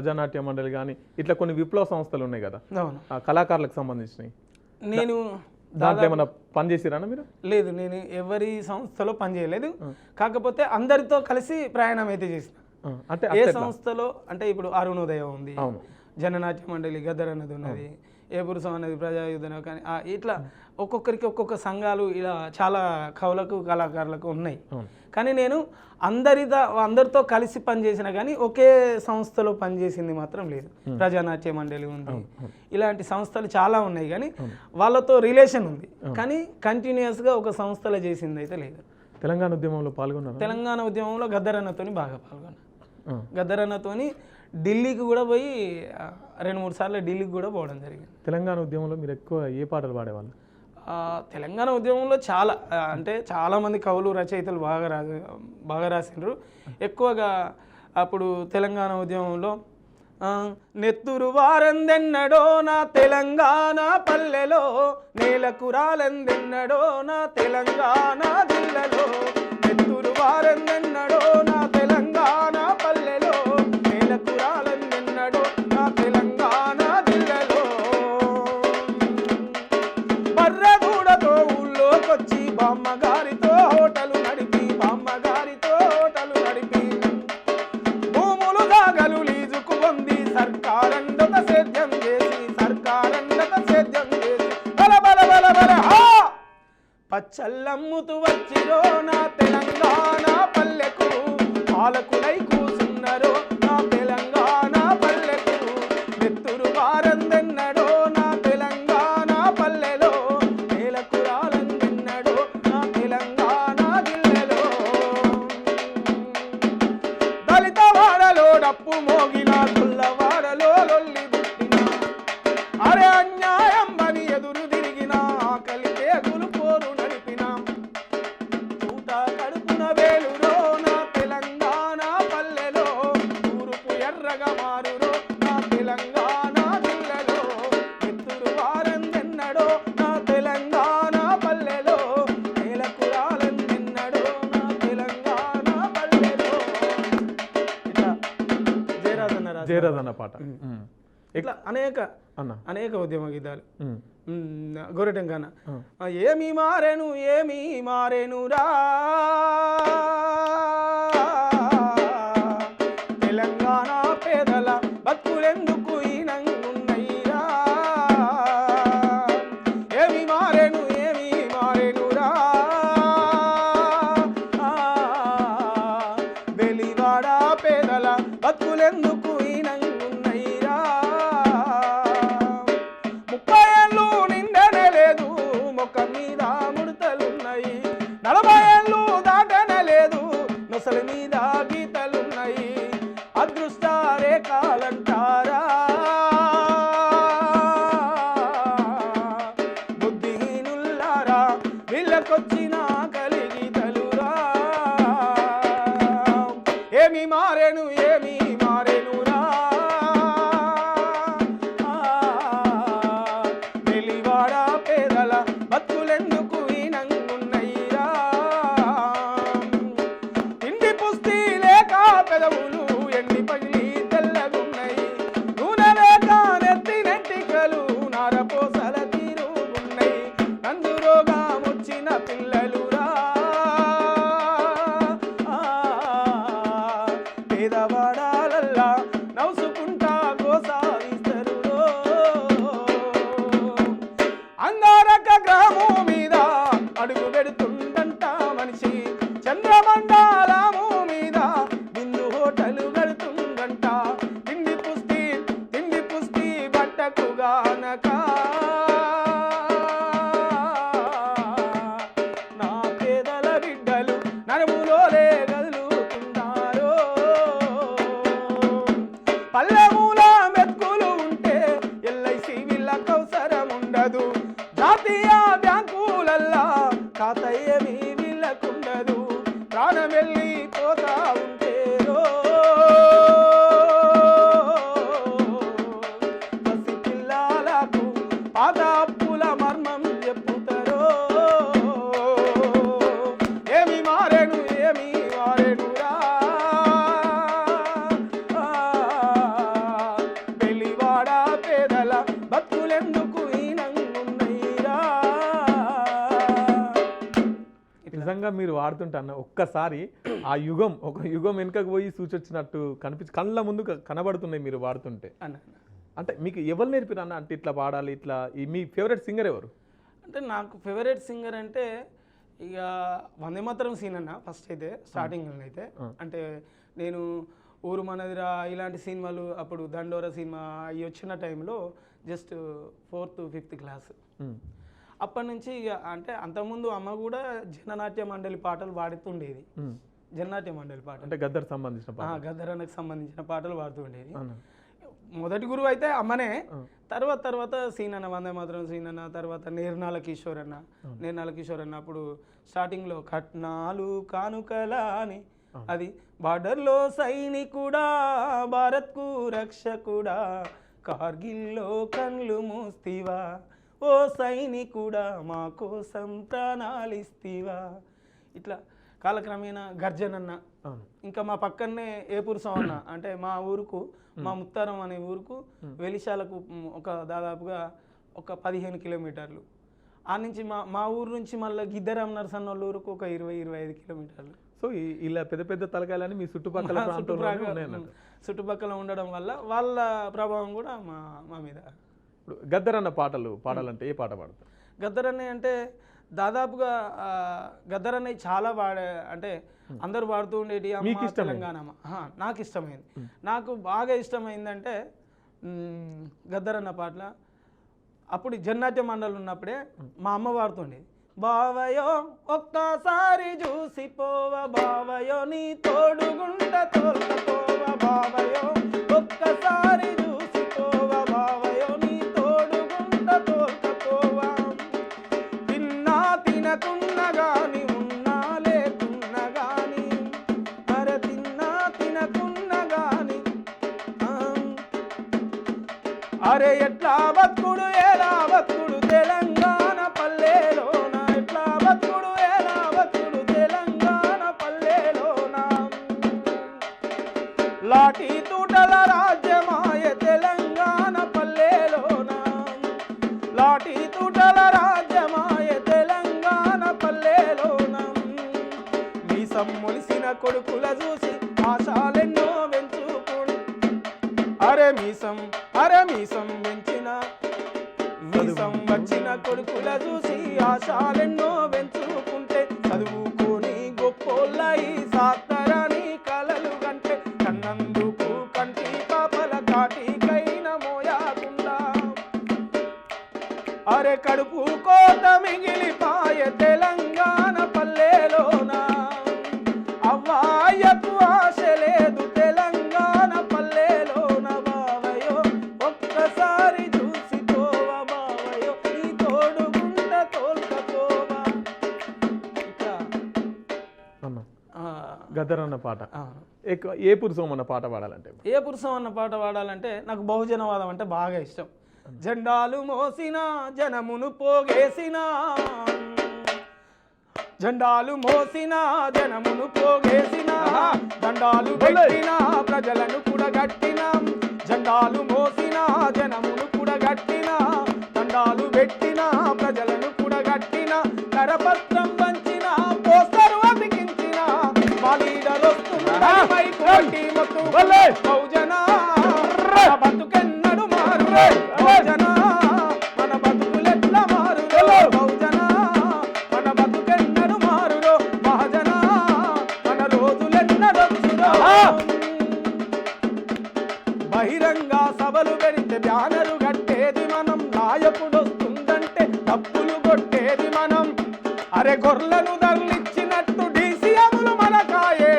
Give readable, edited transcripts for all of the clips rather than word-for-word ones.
ప్రజానాట్య మండలి కానీ ఇట్లా కొన్ని విప్లవ సంస్థలు ఉన్నాయి కదా, కళాకారులకు సంబంధించినవి. నేను దాంట్లో ఏమైనా పనిచేసిరా మీరు? లేదు, నేను ఎవరి సంస్థలో పనిచేయలేదు. కాకపోతే అందరితో కలిసి ప్రయాణం అయితే చేసిన. అంటే ఏ సంస్థలో అంటే ఇప్పుడు అరుణోదయం ఉంది, జననాట్య మండలి, గద్దర్ అన్నది ఉన్నది, ఏ పురుషం అనేది ప్రజాయుధన, కానీ ఇట్లా ఒక్కొక్కరికి ఒక్కొక్క సంఘాలు ఇలా చాలా కవులకు కళాకారులకు ఉన్నాయి. కానీ నేను అందరితో కలిసి పనిచేసిన కానీ ఒకే సంస్థలో పనిచేసింది మాత్రం లేదు. ప్రజానాట్య మండలి ఉంది, ఇలాంటి సంస్థలు చాలా ఉన్నాయి కానీ వాళ్ళతో రిలేషన్ ఉంది, కానీ కంటిన్యూస్గా ఒక సంస్థలో చేసింది అయితే లేదు. తెలంగాణ ఉద్యమంలో పాల్గొన్నారు? తెలంగాణ ఉద్యమంలో గద్దర్ అన్నతోని బాగా పాల్గొన్నా. గద్దర్ అన్నతోని ఢిల్లీకి కూడా పోయి 2-3 సార్లు ఢిల్లీకి కూడా పోవడం జరిగింది. తెలంగాణ ఉద్యమంలో మీరు ఎక్కువ ఏ పాటలు పాడేవాళ్ళు? తెలంగాణ ఉద్యమంలో అంటే చాలామంది కవులు రచయితలు బాగా రాసిండ్రు. ఎక్కువగా అప్పుడు తెలంగాణ ఉద్యమంలో నెత్తురు వారందెన్నడో నా తెలంగాణ పల్లెలో, నేలకు రాలందెన్నడో నా తెలంగాణ జిల్లలో, నెత్తురు వారందెన్నడో నా తెలంగాణ పల్లెలో, నేలకు రాలందెన్నడో నా తెలంగాణ జిల్లలో, బర్రగూడతో ఊళ్ళోకొచ్చి బామ్మగారితో హోటలు నడిపి, బామ్మగారితో హోటలు నడిపి, భూములు దాగలు లీజుకు పొంది సర్కారండత సేద్యం చేసి, సర్కారండత సేద్యం చేసి, బల బల బల బల హా పచ్చల్లమ్ముతూ వచ్చిరో నా తెలంగాణ పల్లెకు, పాలకులై కూసున్నరో నా తెలంగాణ పల్లెకు, నెత్తురు వారందెన్నడో నా తెలంగాణ పల్లెలో, నేలకు రాలందెన్నడో నా తెలంగాణ జిల్లలో, దళిత వాడలో డప్పు మోగిన, గుల్లవాడలో లొల్లి పుట్టిన, అరే అన్యాయం అని ఎదురు తిరిగిన, ఆకలి తేగులు పోరు నడిపిన, చూట కడుపున వేలురో నా తెలంగాణ పల్లెలో, తూర్పు ఎర్రగా మారురో నా తెలంగాణ జిల్లలో, ఎత్తురు వారందెన్నడో నా తెలంగాణ పల్లెలో, నేలకు రాలందెన్నడో నా తెలంగాణ పల్లెలో. ఇట్లా జయరాజన్న పాట, ఇట్లా అనేక ఉద్యమ గీతాలు. గోరెటంకాన ఏమి మారేను రా తెలంగాణ పేదల బతుకులెందుకు ఈనంగున్నయ్యా, ఏమి మారేను రా వెలివాడ పేదల బతుకులెందుకు ఈనంగున్నయ్యా, 30 ఏళ్ళు నిండనే లేదు మొక్క మీద ముడతలున్నాయి, 40 ఏళ్ళు దాటనే లేదు నొసలి మీద గీతలున్నాయి, అదృష్ట రేఖలంటారా బుద్ధిహీనుల్లారా, వీళ్ళకొచ్చిన కలిగీతలురా, ఏమి మారేను రా వెలివాడ పేదల బతుకులెందుకు ఈనంగున్నయ్యా, తిండి పుష్టి లేక పెదవులు ఎండి పగిలి తెల్లగున్నాయి, నూనె లేక నెత్తినెట్టికలు నారపోసల తీరుగున్నాయి, నందు రోగమొచ్చిన పిల్లలురా, పేదవాడాలల్లా నవ్వుకుంటా గోసావిస్తరురో, అంగారక గ్రామం మీద అడుగు పెడుతుందంట మనిషి, చంద్రమండలము మీద బిందు హోటలు గడుతుందంట, తిండి పుష్టి బట్టకు గానక, నా పేదల బిడ్డలు నడుములోలే గదులుతున్నారు, పల్లెమూల మెతుకులు ఉంటే ఎల్ఐసి వీళ్ళకు అవసరం ఉండదు, జాతీయ బ్యాంకులల్లా ఖాతా ఏమీ వీళ్ళకుండదు, ప్రాణం వెళ్ళిపోతా ఉంటేరో పసి పిల్లలకు పాత అప్పుల మర్మం చెప్పుతారో, ఏమి మారేను రా నిజంగా మీరు వాడుతుంటే అన్న ఒక్కసారి ఆ ఒక యుగం వెనుకకు పోయి సూచొచ్చినట్టు కళ్ళ ముందు కనబడుతున్నాయి మీరు వాడుతుంటే. అంటే మీకు ఎవరు నేర్పిరు అన్న అంటే ఇట్లా పాడాలి ఇట్లా? మీ ఫేవరెట్ సింగర్ ఎవరు? అంటే నాకు ఫేవరెట్ సింగర్ అంటే ఇక వందే మాతరం సీన్ అన్న ఫస్ట్ అయితే స్టార్టింగ్లో అయితే. అంటే నేను ఊరు మనదిరా ఇలాంటి సినిమాలు అప్పుడు దండోర సినిమా అవి వచ్చిన టైంలో జస్ట్ 4th 5th క్లాస్. అప్పటి నుంచి ఇక అంటే అంతకుముందు అమ్మ కూడా జననాట్య మండలి పాటలు పాడుతుండేది. జననాట్య మండలి పాట అంటే గద్దర్ సంబంధించిన గద్దరానికి సంబంధించిన పాటలు పాడుతుండేది. మొదటి గురువు అయితే అమ్మనే. తర్వాత సీనన్న వందే మాత్రం సీనన్న, తర్వాత నిర్నాల కిషోర్ అన్న అప్పుడు స్టార్టింగ్లో కట్నాలు కానుకలా అని అది బార్డర్లో సైనికుడా భారత్కు రక్షకుడా కార్గిల్లో కళ్ళు మూస్తివా ఓ సైనికుడా మా కోసం ప్రాణాలిస్తివా. ఇట్లా కాలక్రమేణా గర్జనన్న, ఇంకా మా పక్కనే ఏపూరు సవన్న అంటే మా ఊరుకు మా ముత్తారం అనే ఊరుకు వెలిశాలకు దాదాపుగా ఒక 15 కిలోమీటర్లు. ఆ నుంచి మా ఊరు నుంచి మళ్ళీ గిద్దరాం నరసన్న వాళ్ళ ఊరుకు ఒక 20-25 కిలోమీటర్లు. సో ఇలా పెద్ద పెద్ద తలకాయలని మీ చుట్టుపక్కల ఉండడం వల్ల వాళ్ళ ప్రభావం కూడా మా మీద. ఇప్పుడు గద్దరన్న పాటలు పాడాలంటే ఏ పాట పాడతారు? గద్దరన్న అంటే దాదాపుగా గద్దరన్న చాలా అంటే అందరూ పాడుతూ ఉండేటి తెలంగాణ. నాకు ఇష్టమైంది, నాకు బాగా ఇష్టమైందంటే గద్దరన్న పాటల అప్పుడు జన్నాట్య మండలి ఉన్నప్పుడే మా అమ్మ పాడుతుండేది. బావయో ఒక్కసారి చూసిపోవ బావయో నీ తోడుగుంట తోలుకపోవ బావయో ఒక్కసారి చూసిపోవ బావయో నీ తోడుగుంట తోలుకపోవ తిన్నా తినకున్న గాని ఉన్నా లేకున్న గాని అరే తిన్నా తినకున్న గాని అరే ఎట్లా బతుకుడు ఎలా బతుకుడు తెలంగాణ పల్లెలోన ఎట్లా బతుకుడు ఎలా బతుకుడు తెలంగాణ పల్లెలోన లాఠీ తూటల రాజ్యమాయ తెలంగాణ పల్లెలోన లాఠీ తూటల రాజ్యమాయ తెలంగాణ పల్లెలోన మీసం మొలిసిన కొడుకుల చూసి ఆశాలెన్నో పెంచుకోడు అరే మీసం పెంచిన మీసం వచ్చిన కొడుకుల చూసి ఆశాలెన్నో పెంచుకుంటే చదువుకొని గొప్పోళ్ళయి సాత్తరాని కలలు కంటే కన్నందుకు కంటి పాపల కాటికైన మోయాకుండా అరే కడుపు కోత మిగిలిపాయ తెలంగాణ పల్లెలోన అవ్వాయకు ఆశ లేదు తెలంగాణ పల్లెలోన బావయో ఒక్కసారి చూసిపోవా బావయో నీ తోడుగుంట తోల్కపోవా. గద్దరన్న పాట ఎక్కువ ఏ పురుషం అన్న పాట పాడాలంటే నాకు బహుజనవాదం అంటే బాగా ఇష్టం. జెండాలు మోసిన జనమును పోగేసిన జెండాలు మోసిన జనమును పోగేసిన దండాలు పెట్టిన ప్రజలను కూడగట్టిన జెండాలు మోసిన జనమును కూడగట్టిన దండాలు పెట్టిన ప్రజలను కూడగట్టిన కరపత్రం వంచిన పోస్టరు అతికించిన మా లీడర్ వస్తున్నా బహుజన బతుకెన్నడు మారు బహుజన మన బతుకులెట్ల మారు బహుజన మన బతుకెన్నడు మారులో మహజన మన రోజులెన్నడొచ్చురో. బహిరంగ సభలు పెడితే బ్యానరు కట్టేది మనం, నాయకుడు వస్తుందంటే డప్పులు కొట్టేది మనం. అరే గొర్రెలను దర్లిచ్చినట్టు డీసీఎంలు మనకాయే,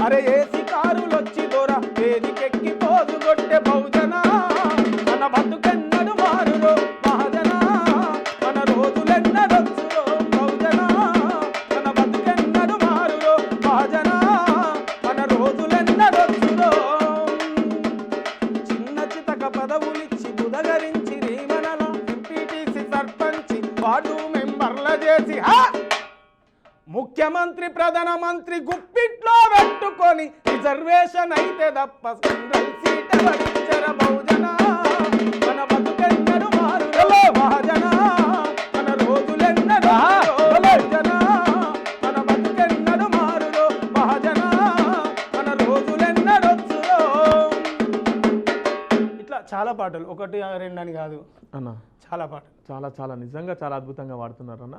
అరే ఏసీ కారులు వచ్చి దొర వేదికెక్కి పోజు కొట్టే బహుజన మన బతుకెన్నడు మారులో మహజన మన రోజులెన్నడొచ్చురో బహుజన మన బతుకెన్నడు మారులో మహజన మన రోజులెన్నడొచ్చురో. చిన్న చితక పదవులిచ్చి బుదగరించి రీమనల ఎంపీటీసీ సర్పంచి వార్డు మెంబర్ల చేసి ముఖ్యమంత్రి ప్రధానమంత్రి గుప్పిట్లో పెట్టుకొని రిజర్వేషన్ అయితే తప్ప సింగల్ సీట్ ఎవరిచ్చర బహుజన మన బతుకెన్నడు మారులో మహజన మన రోజులెన్నడు బహుజన మన చాలా పాటలు, ఒకటి రెండు అని కాదు అన్న, చాలా పాటలు. చాలా చాలా నిజంగా చాలా అద్భుతంగా వాడుతున్నారు అన్న.